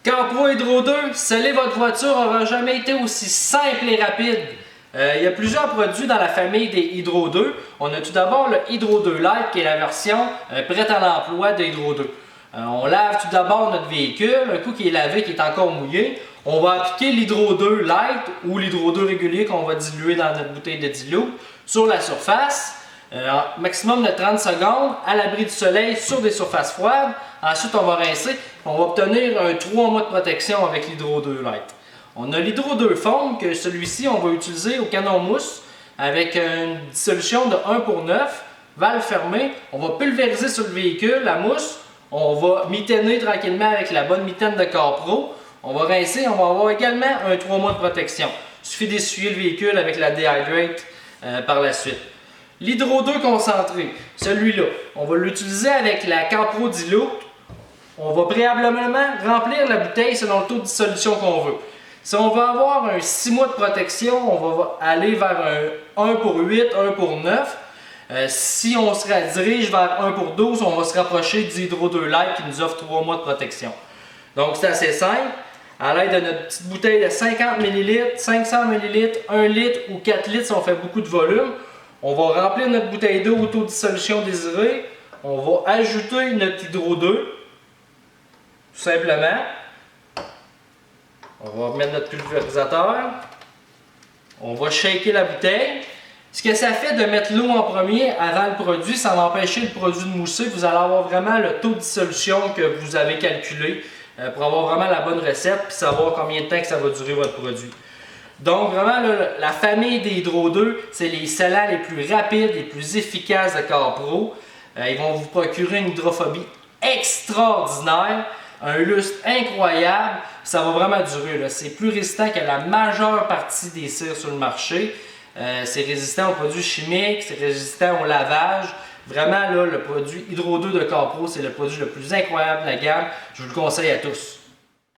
CarPro Hydro 2, sceller votre voiture n'aura jamais été aussi simple et rapide. Il y a plusieurs produits dans la famille des Hydro 2. On a tout d'abord le Hydro 2 Light qui est la version prête à l'emploi de Hydro 2. On lave tout d'abord notre véhicule, un coup qui est lavé, qui est encore mouillé. On va appliquer l'Hydro 2 Light ou l'Hydro 2 régulier qu'on va diluer dans notre bouteille de dilou sur la surface. Maximum de 30 secondes à l'abri du soleil sur des surfaces froides. Ensuite, on va rincer. On va obtenir un 3 mois de protection avec l'Hydro 2 Light. On a l'Hydro 2 Foam, que celui-ci, on va utiliser au canon mousse avec une dissolution de 1 pour 9, valve fermée. On va pulvériser sur le véhicule la mousse. On va mitainer tranquillement avec la bonne mitaine de CarPro. On va rincer. On va avoir également un 3 mois de protection. Il suffit d'essuyer le véhicule avec la Dehydrate par la suite. L'Hydro 2 concentré, celui-là, on va l'utiliser avec la CarPro Dilute. On va préalablement remplir la bouteille selon le taux de dissolution qu'on veut. Si on veut avoir un 6 mois de protection, on va aller vers un 1 pour 8, 1 pour 9. Si on se dirige vers 1 pour 12, on va se rapprocher du Hydro 2 Light qui nous offre 3 mois de protection. Donc c'est assez simple. À l'aide de notre petite bouteille de 50 ml, 500 ml, 1 litre ou 4 litres si on fait beaucoup de volume, on va remplir notre bouteille d'eau au taux de dissolution désiré. On va ajouter notre Hydro 2, tout simplement. On va remettre notre pulvérisateur. On va shaker la bouteille. Ce que ça fait de mettre l'eau en premier avant le produit, ça va empêcher le produit de mousser. Vous allez avoir vraiment le taux de dissolution que vous avez calculé pour avoir vraiment la bonne recette et savoir combien de temps que ça va durer votre produit. Donc vraiment, la famille des Hydro 2, c'est les scellants les plus rapides, les plus efficaces de CarPro. Ils vont vous procurer une hydrophobie extraordinaire, un lustre incroyable. Ça va vraiment durer. C'est plus résistant que la majeure partie des cires sur le marché. C'est résistant aux produits chimiques, c'est résistant au lavage. Vraiment, là, le produit Hydro 2 de CarPro, c'est le produit le plus incroyable de la gamme. Je vous le conseille à tous.